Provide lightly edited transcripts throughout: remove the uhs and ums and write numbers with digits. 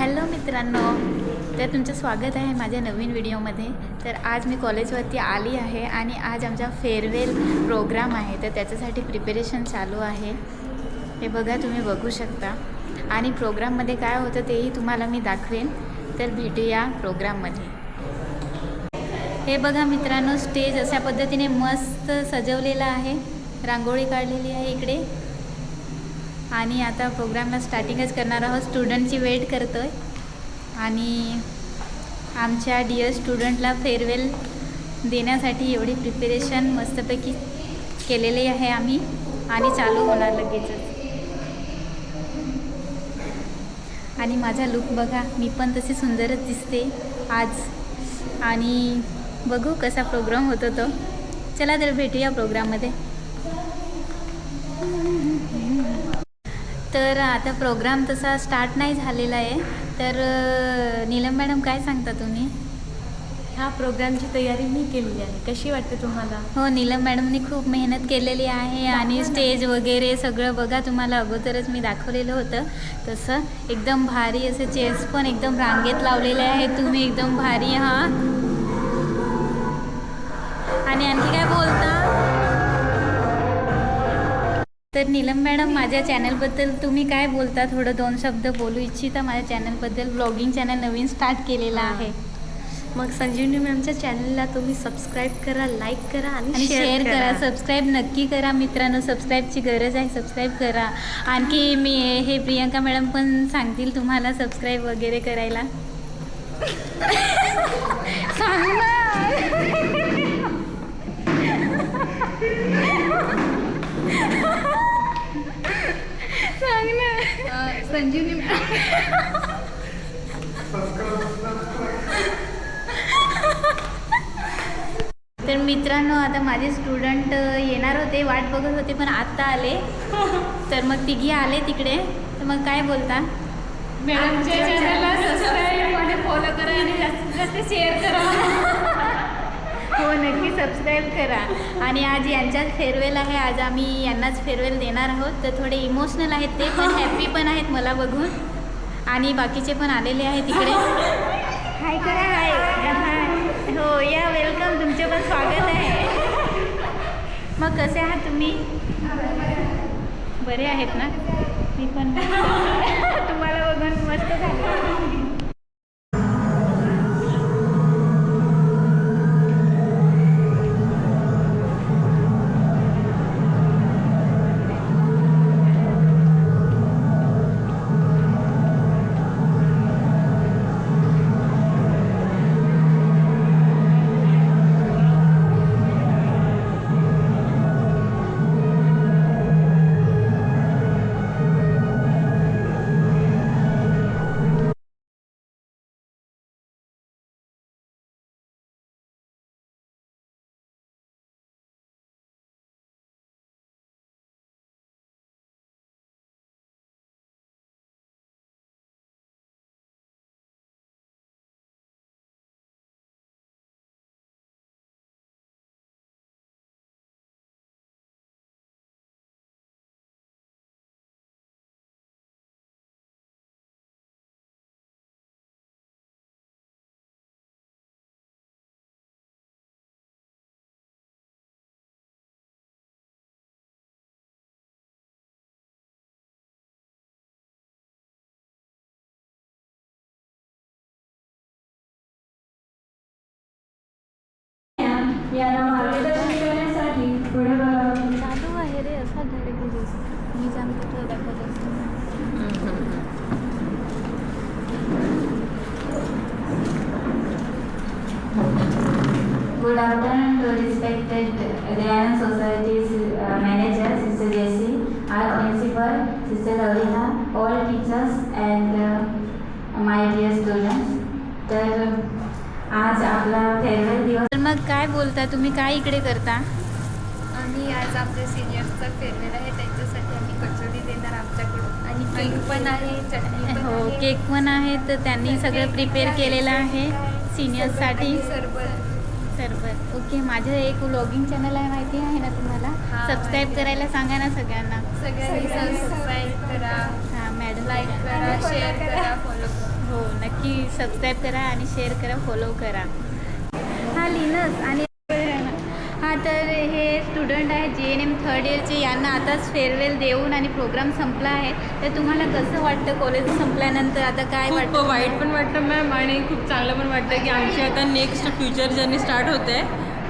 Hello मित्रांनो, तर तुमचं स्वागत आहे माझ्या नवीन व्हिडिओमध्ये. तर आज मी कॉलेजवरती आली आहे आणि आज आमचा फेअरवेल प्रोग्राम आहे, तर त्याच्यासाठी प्रिपरेशन चालू आहे. हे बघा, तुम्ही बघू शकता. आणि प्रोग्राममध्ये काय होतं तेही तुम्हाला मी दाखवेन. तर भेटूया प्रोग्राममध्ये. हे बघा मित्रांनो, स्टेज अशा पद्धतीने मस्त सजवलेला आहे, रांगोळी काढलेली आहे इकडे. आणि आता प्रोग्रामला स्टार्टिंगच करणार आहोत. स्टुडंटची वेट करतो आहे आणि आमच्या डिअर स्टुडंटला फेअरवेल देण्यासाठी एवढी प्रिपरेशन मस्तपैकी केलेली आहे आम्ही. आणि चालू होणार लगेचच. आणि माझा लुक बघा, मी पण तशी सुंदरच दिसते आज. आणि बघू कसा प्रोग्राम होतो तो. चला तर भेटूया प्रोग्राममध्ये. तर आता प्रोग्राम तसा स्टार्ट नाही झालेला आहे. तर नीलम मॅडम, काय सांगता तुम्ही? ह्या प्रोग्रामची तयारी मी केलेली आहे. कशी वाटते तुम्हाला? हो, नीलम मॅडमनी खूप मेहनत केलेली आहे. आणि स्टेज वगैरे सगळं बघा, तुम्हाला अगोदरच मी दाखवलेलं होतं तसं एकदम भारी. असे चेअर्स पण एकदम रांगेत लावलेले आहेत तुम्ही, एकदम भारी. हां, आणि आणखी काय बोलता? तर नीलम मॅडम, माझ्या चॅनलबद्दल तुम्ही काय बोलता? थोडं दोन शब्द बोलू इच्छिता माझ्या चॅनलबद्दल? ब्लॉगिंग चॅनल नवीन स्टार्ट केलेला आहे. मग संजीवनी मॅमच्या चॅनलला तुम्ही सबस्क्राईब करा, लाईक करा आणि शेअर करा. सबस्क्राईब नक्की करा मित्रांनो, सबस्क्राईबची गरज आहे, सबस्क्राईब करा. आणखी मी हे प्रियंका मॅडम पण सांगतील तुम्हाला सबस्क्राईब वगैरे करायला. सांग ना. सांग ना संजीवनी. तर मित्रांनो, आता माझे स्टुडंट येणार होते, वाट बघत होते, पण आत्ता आले. तर मग तिघी आले तिकडे. तर मग काय बोलता? मॅडमच्या चॅनलला सबस्क्राईब आणि फॉलो करा आणि जास्तीत जास्त शेअर करा. हो, नक्की सबस्क्राईब करा. आणि आज यांच्याच फेअरवेल आहे. आज आम्ही यांनाच फेअरवेल देणार आहोत. तर थोडे इमोशनल आहेत ते, पण हॅप्पी पण आहेत मला बघून. आणि बाकीचे पण आलेले आहेत तिकडे. हाय करा, हाय. हो, या, वेलकम. तुमचे पण स्वागत आहे. मग कसे आहात तुम्ही? बरे आहेत ना? मी पण तुम्हाला बघून मस्त झालं. यांना मार्गदर्शन करण्यासाठी पुढे चालू आहे रे असा धडे मी सांगतो तो दाखवत असतो. Good afternoon to respected Dayanand Society's manager, Sister Jessie, our principal, Sister Laurina, all teachers and my dear students. तर आज आपला फेअरवेल दिवस. तर मग काय बोलता तुम्ही? काय इकडे करता? आम्ही आज आमच्या सिनियर्सचा फेअरवेल आहे, त्यांच्यासाठी आम्ही कचोरी देणार आमच्याकडून. आणि केक पण आहे, चटणी पण हो, आहे. केक पण आहे. तर त्यांनी सगळं प्रिपेअर केलेलं आहे सिनियर्ससाठी. सरबत. ओके, माझं एक व्लॉगिंग चॅनल आहे, माहिती आहे ना तुम्हाला? सबस्क्राईब करायला सांगा ना सगळ्यांना. सगळ्यांनी सबस्क्राईब करा, हां मॅडम, लाईक करा, शेअर करा, फॉलो करा. हो, नक्की सबस्क्राईब करा आणि शेअर करा, फॉलो करा. हा लिनस आणि हां, तर हे स्टुडंट आहे JNM थर्ड इयरचे. यांना आताच फेअरवेल देऊन आणि प्रोग्राम संपला आहे. तर तुम्हाला कसं वाटतं कॉलेज संपल्यानंतर? आता काय खूप वाटतं? वाईट पण वाटतं मॅम आणि खूप चांगलं पण वाटतं की आमची आता नेक्स्ट फ्युचर जर्नी स्टार्ट होते.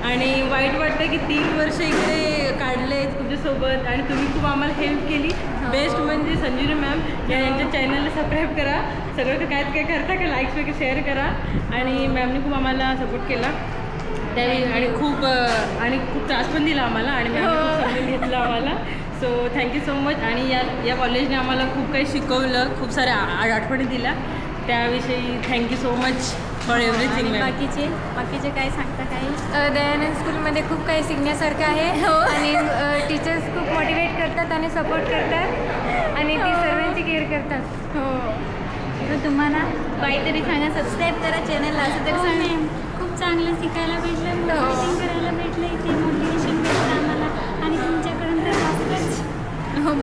आणि वाईट वाटतं की 3 वर्ष इकडे काढले तुमच्यासोबत आणि तुम्ही खूप आम्हाला हेल्प केली. बेस्ट म्हणजे संजीवनी मॅम यांच्या चॅनलला सबस्क्राईब करा, सगळं काय काय करता का लाईक्स वगैरे शेअर करा. आणि मॅमने खूप आम्हाला सपोर्ट केला त्यावेळी आणि खूप त्रास पण दिला आम्हाला आणि मॅमने खूप समजून घेतलं आम्हाला. So thank you so much. आणि या कॉलेजने आम्हाला खूप काही शिकवलं, खूप साऱ्या आठवणी दिल्या, त्याविषयी thank you so much for everything. बाकीचे काय सांगता? काही दयानंद स्कूलमध्ये खूप काही शिकण्यासारखं आहे. आणि टीचर्स खूप मोटिवेट करतात आणि सपोर्ट करतात आणि ती सर्वांची केअर करतात. हो. तर तुम्हाला काहीतरी सांगा, सबस्क्राईब करा चॅनलला, असं तरी सांगा. खूप चांगलं शिकायला भेटलं